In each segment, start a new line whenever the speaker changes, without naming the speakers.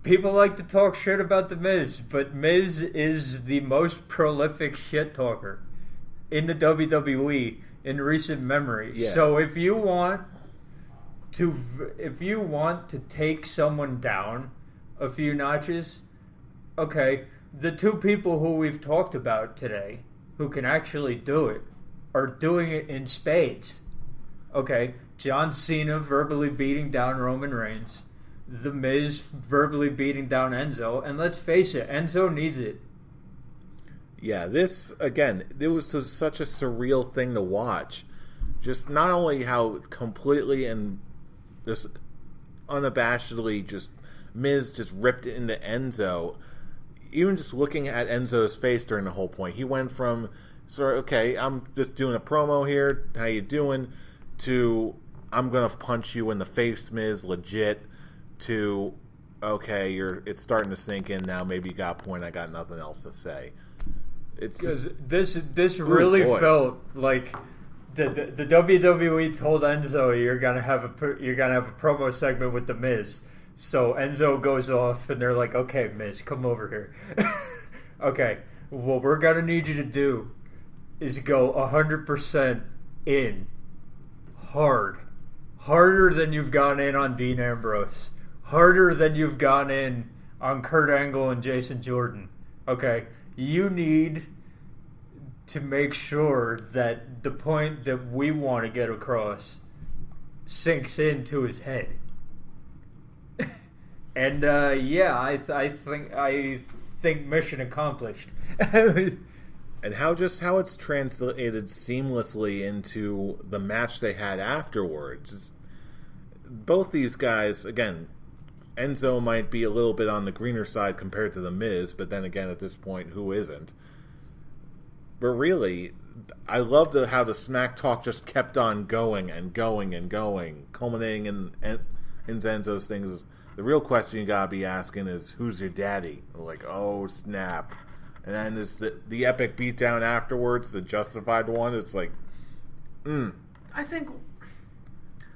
People like to talk shit about The Miz, but Miz is the most prolific shit talker in the WWE in recent memory.
Yeah.
So if you want to take someone down a few notches, okay, the two people who we've talked about today who can actually do it are doing it in spades. Okay, John Cena verbally beating down Roman Reigns. The Miz verbally beating down Enzo, and let's face it, Enzo needs it.
Yeah, this, again, it was just such a surreal thing to watch. Just not only how completely and just unabashedly just Miz just ripped into Enzo, even just looking at Enzo's face during the whole point, he went from, okay, I'm just doing a promo here, how you doing, to I'm going to punch you in the face, Miz, legit, to, okay, it's starting to sink in now. Maybe you got a point. I got nothing else to say. It's just,
this really felt like the WWE told Enzo you're gonna have a promo segment with the Miz. So Enzo goes off, and they're like, "Okay, Miz, come over here. Okay, what we're gonna need you to do is go 100% in, harder than you've gone in on Dean Ambrose." Harder than you've gone in on Kurt Angle and Jason Jordan. Okay? You need to make sure that the point that we want to get across sinks into his head. And, yeah, I think mission accomplished.
And how it's translated seamlessly into the match they had afterwards. Both these guys, again, Enzo might be a little bit on the greener side compared to The Miz, but then again, at this point, who isn't? But really, I love how the smack talk just kept on going and going and going, culminating in Enzo's things. The real question you gotta be asking is, who's your daddy? Like, oh, snap. And then there's the epic beatdown afterwards, the justified one. It's like,
I think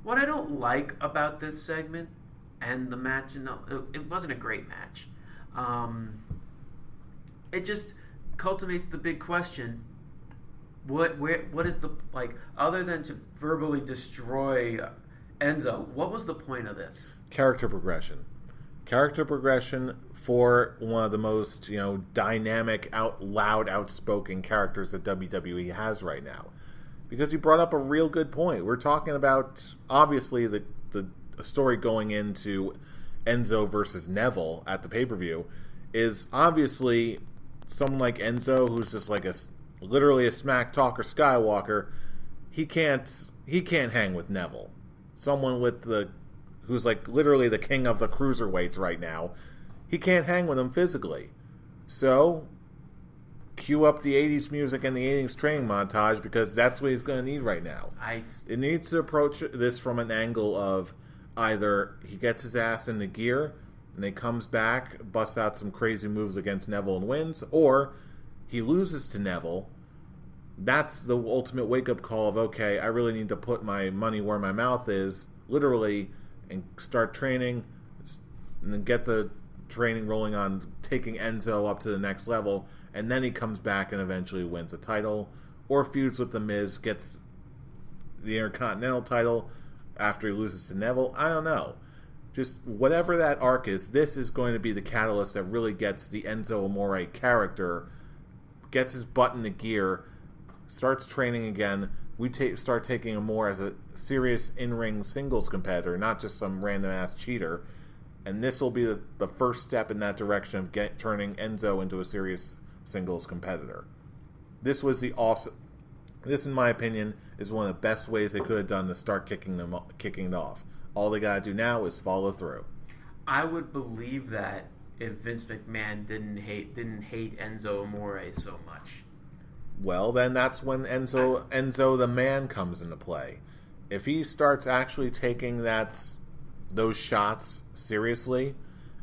what I don't like about this segment and the match, it wasn't a great match. It just cultivates the big question: what is the, like, other than to verbally destroy Enzo? What was the point of this?
Character progression for one of the most dynamic, loud, outspoken characters that WWE has right now. Because you brought up a real good point. We're talking about, obviously, the story going into Enzo versus Neville at the pay-per-view is obviously someone like Enzo, who's just like literally a smack talker Skywalker. He can't hang with Neville. Someone who's like literally the king of the cruiserweights right now. He can't hang with him physically. So cue up the 80s music and the 80s training montage, because that's what he's going to need right now. It needs to approach this from an angle of either he gets his ass into gear and then comes back, busts out some crazy moves against Neville and wins, or he loses to Neville. That's the ultimate wake-up call of, okay, I really need to put my money where my mouth is, literally, and start training, and then get the training rolling on taking Enzo up to the next level, and then he comes back and eventually wins a title, or feuds with The Miz, gets the Intercontinental title after he loses to Neville. I don't know. Just whatever that arc is, this is going to be the catalyst that really gets the Enzo Amore character, gets his butt in the gear, starts training again. We start taking him more as a serious in-ring singles competitor, not just some random-ass cheater. And this will be the first step in that direction of turning Enzo into a serious singles competitor. This, in my opinion, is one of the best ways they could have done to start kicking it off. All they got to do now is follow through.
I would believe that if Vince McMahon didn't hate Enzo Amore so much.
Well, then that's when Enzo the man comes into play. If he starts actually taking those shots seriously,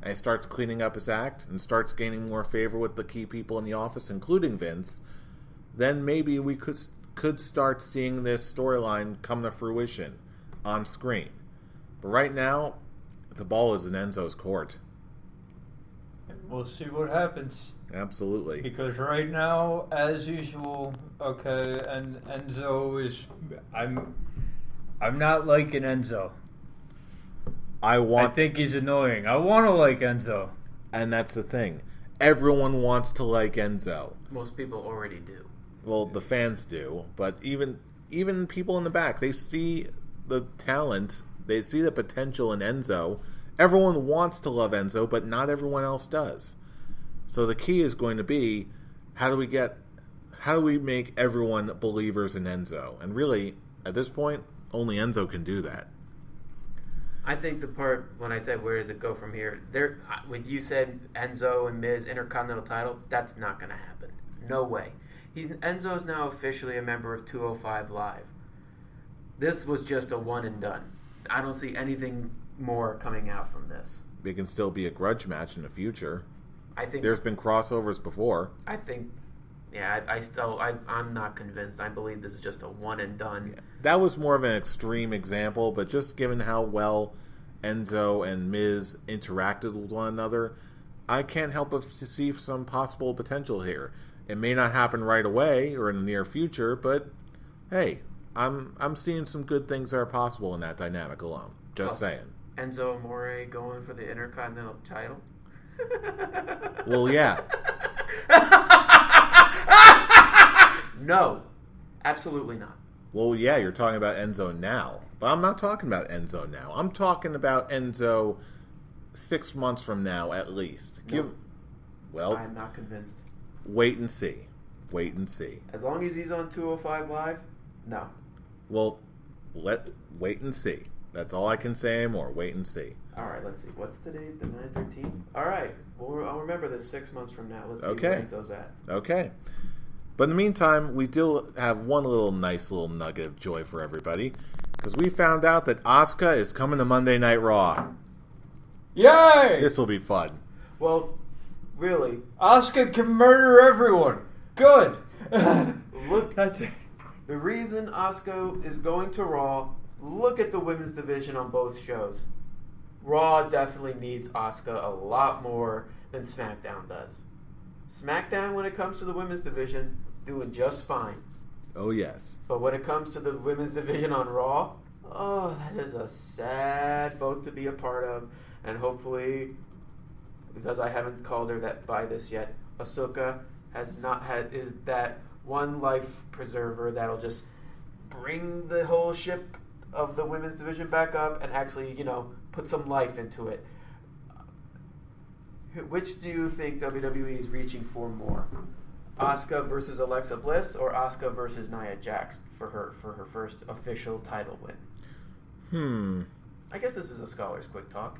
and he starts cleaning up his act and starts gaining more favor with the key people in the office, including Vince, then maybe we could start seeing this storyline come to fruition on screen. But right now, the ball is in Enzo's court.
We'll see what happens.
Absolutely.
Because right now, as usual, okay, and Enzo is... I'm not liking Enzo. I think he's annoying. I want to like Enzo.
And that's the thing. Everyone wants to like Enzo.
Most people already do.
Well, the fans do, but even people in the back, they see the talent, they see the potential in Enzo. Everyone wants to love Enzo, but not everyone else does. So the key is going to be, how do we make everyone believers in Enzo? And really, at this point, only Enzo can do that.
I think the part when I said where does it go from here, when you said Enzo and Miz Intercontinental title, that's not going to happen. No way. Enzo is now officially a member of 205 Live. This was just a one and done. I don't see anything more coming out from this.
It can still be a grudge match in the future.
I think
there's been crossovers before.
I think, yeah, I'm not convinced. I believe this is just a one and done.
Yeah, that was more of an extreme example, but just given how well Enzo and Miz interacted with one another, I can't help but to see some possible potential here. It may not happen right away or in the near future, but hey, I'm seeing some good things that are possible in that dynamic alone. Just saying.
Enzo Amore going for the Intercontinental title?
Well, yeah.
No, absolutely not.
Well, yeah, you're talking about Enzo now. But I'm not talking about Enzo now. I'm talking about Enzo 6 months from now at least.
No. I'm not convinced.
Wait and see. Wait and see.
As long as he's on 205 Live, no.
Well, wait and see. That's all I can say anymore. Wait and see.
All right, let's see. What's the date? The 9/13? All right. Well, I'll remember this 6 months from now. Let's see where Enzo's at.
Okay. But in the meantime, we do have one nice little nugget of joy for everybody. Because we found out that Asuka is coming to Monday Night Raw.
Yay!
This will be fun.
Well, really.
Asuka can murder everyone. Good.
Look, that's it. The reason Asuka is going to Raw, look at the women's division on both shows. Raw definitely needs Asuka a lot more than SmackDown does. SmackDown, when it comes to the women's division, is doing just fine.
Oh, yes.
But when it comes to the women's division on Raw, oh, that is a sad boat to be a part of. And hopefully, because I haven't called her that by this yet, Asuka is that one life preserver that'll just bring the whole ship of the women's division back up and actually, put some life into it. Which do you think WWE is reaching for more? Asuka versus Alexa Bliss or Asuka versus Nia Jax for her first official title win? I guess this is a Scholar's Quick Talk.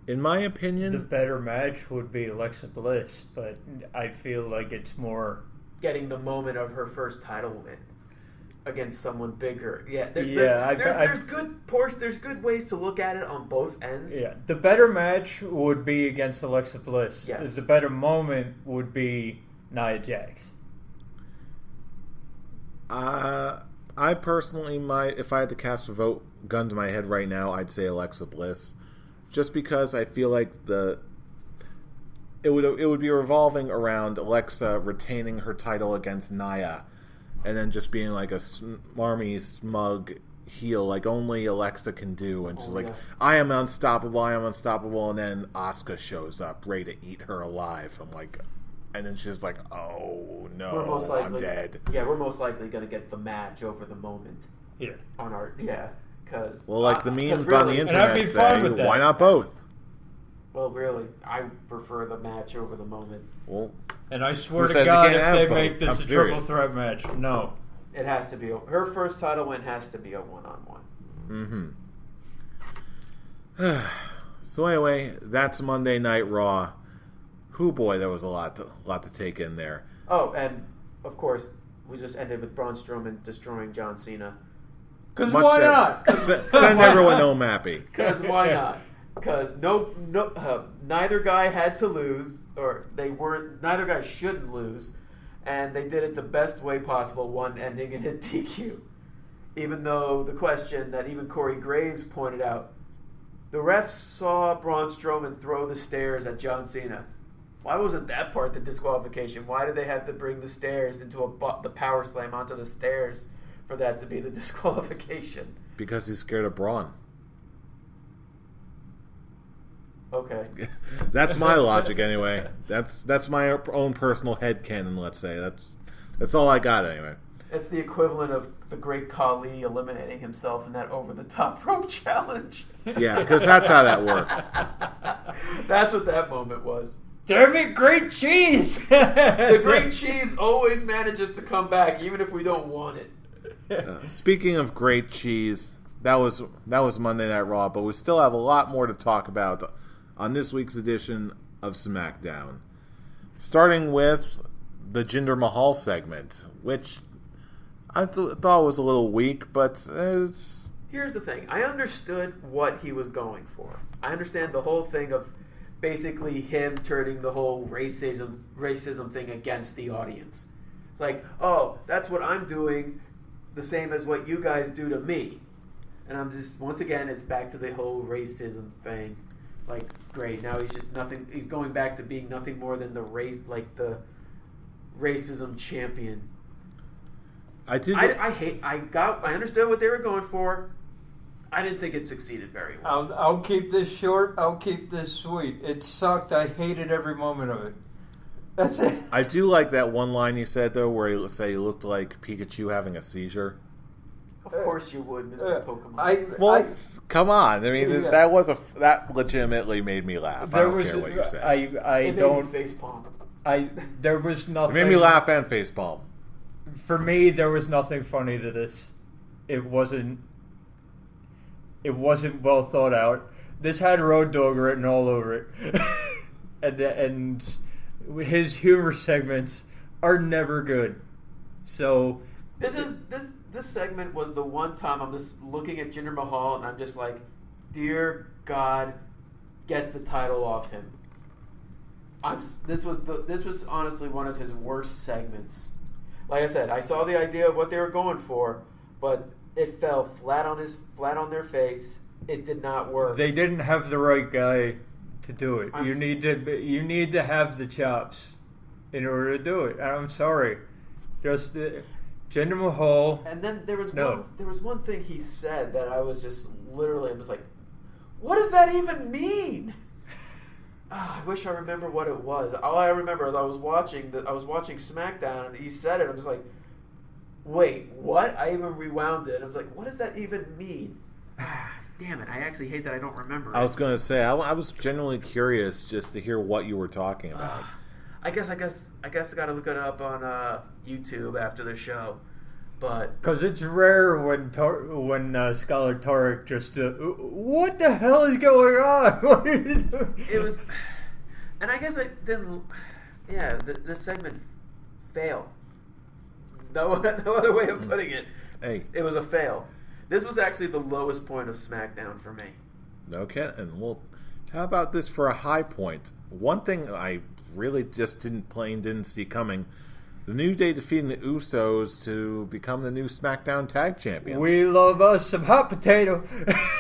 In my opinion,
the better match would be Alexa Bliss, but I feel like it's more
getting the moment of her first title win against someone bigger. Yeah, there's good ways to look at it on both ends.
Yeah, the better match would be against Alexa Bliss.
Yes.
The better moment would be Nia Jax.
I personally if I had to cast a vote, gun to my head right now, I'd say Alexa Bliss, just because I feel like it would be revolving around Alexa retaining her title against Nia, and then just being like a smarmy, smug heel like only Alexa can do, and she's I am unstoppable, and then Asuka shows up ready to eat her alive. I'm like, and then she's like, oh no, I'm dead.
Yeah, we're most likely going to get the match over the moment.
Yeah.
Because
the memes on the internet say, why not both?
Well, really, I prefer the match over the moment.
Well,
and I swear to God, if they make this a triple threat match, no.
It has to be. Her first title win has to be a one-on-one.
Mm-hmm. So anyway, that's Monday Night Raw. Boy, there was a lot to take in there.
Oh, and of course, we just ended with Braun Strowman destroying John Cena.
Because why not?
Send everyone home happy.
Because why not? Because neither guy had to lose, or neither guy should lose, and they did it the best way possible, one ending in a DQ. Even though the question that even Corey Graves pointed out, The refs saw Braun Strowman throw the stairs at John Cena. Why wasn't that part the disqualification? Why did they have to bring the stairs into the power slam onto the stairs for that to be the disqualification?
Because he's scared of Braun.
Okay.
That's my logic anyway. That's my own personal headcanon, let's say. That's all I got anyway.
It's the equivalent of the great Khali eliminating himself in that over-the-top rope challenge.
Yeah, because that's how that worked.
That's what that moment was.
Damn it, great cheese!
The great cheese always manages to come back, even if we don't want it.
Speaking of great cheese, that was Monday Night Raw, but we still have a lot more to talk about on this week's edition of SmackDown. Starting with the Jinder Mahal segment, which I thought was a little weak, but it's...
Here's the thing. I understood what he was going for. I understand the whole thing of basically him turning the whole racism thing against the audience. It's like, oh, that's what I'm doing, the same as what you guys do to me. And I'm just, once again, it's back to the whole racism thing. It's like, great, now he's just nothing, he's going back to being nothing more than the racism champion. I understood what they were going for. I didn't think it succeeded very well.
I'll keep this short. I'll keep this sweet. It sucked. I hated every moment of it. That's it.
I do like that one line you said, though, where he looked like Pikachu having a seizure.
Of course you would, Mr. Pokemon.
Come on. I mean, that legitimately made me laugh. I don't care what you say.
I don't facepalm.
There was nothing.
It made me laugh and facepalm.
For me, there was nothing funny to this. It wasn't well thought out. This had Road Dogg written all over it, and his humor segments are never good. So
this segment was the one time I'm just looking at Jinder Mahal and I'm just like, dear God, get the title off him. This was honestly one of his worst segments. Like I said, I saw the idea of what they were going for, but it fell flat on their face. It did not work.
They didn't have the right guy to do it. You need to have the chops in order to do it. I'm sorry, just Jinder Mahal.
And then there was one thing he said that I was just literally, I was like, what does that even mean? I wish I remember what it was. All I remember is I was watching SmackDown and he said it. I was like, wait, what? I even rewound it. I was like, what does that even mean? Damn it! I actually hate that I don't remember it.
I was going to say I was genuinely curious just to hear what you were talking about.
I guess I got to look it up on YouTube after the show, but
because it's rare when Scholar Tarek just what the hell is going on? What are you doing?
It was, and I guess I didn't. Yeah, the segment failed. No other way of putting it.
Hey,
it was a fail. This was actually the lowest point of SmackDown for me.
Okay, and well, how about this for a high point? One thing I really just didn't see coming: the New Day defeating the Usos to become the new SmackDown Tag Champions.
We love us some hot potato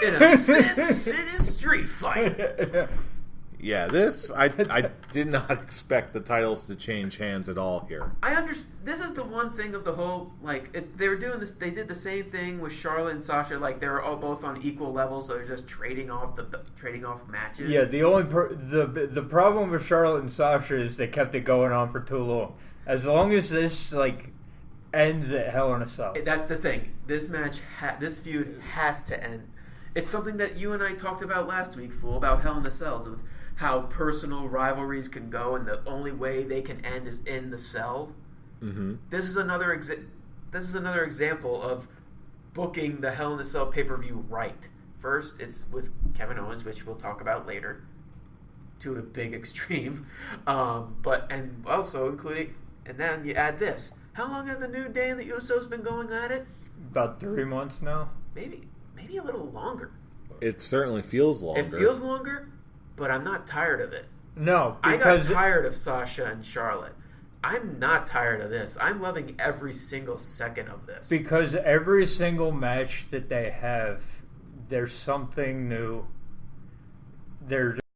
in a Sin City street fight.
Yeah, I did not expect the titles to change hands at all here.
This is the one thing of the whole, they were doing this. They did the same thing with Charlotte and Sasha. Like they were all both on equal levels, so they're just trading off matches.
Yeah, the only the problem with Charlotte and Sasha is they kept it going on for too long. As long as this ends at Hell in a Cell.
That's the thing. This match, this feud has to end. It's something that you and I talked about last week, Fool, about Hell in a Cells, with how personal rivalries can go, and the only way they can end is in the cell.
Mm-hmm.
This is another example of booking the Hell in a Cell pay-per-view right. First, it's with Kevin Owens, which we'll talk about later, to a big extreme. And also including, and then you add this. How long have the New Day and the Usos been going at it?
About 3 months now.
Maybe a little longer.
It certainly feels longer.
It feels longer, but I'm not tired of it.
No,
because I got tired of Sasha and Charlotte. I'm not tired of this. I'm loving every single second of this.
Because every single match that they have, there's something new. there's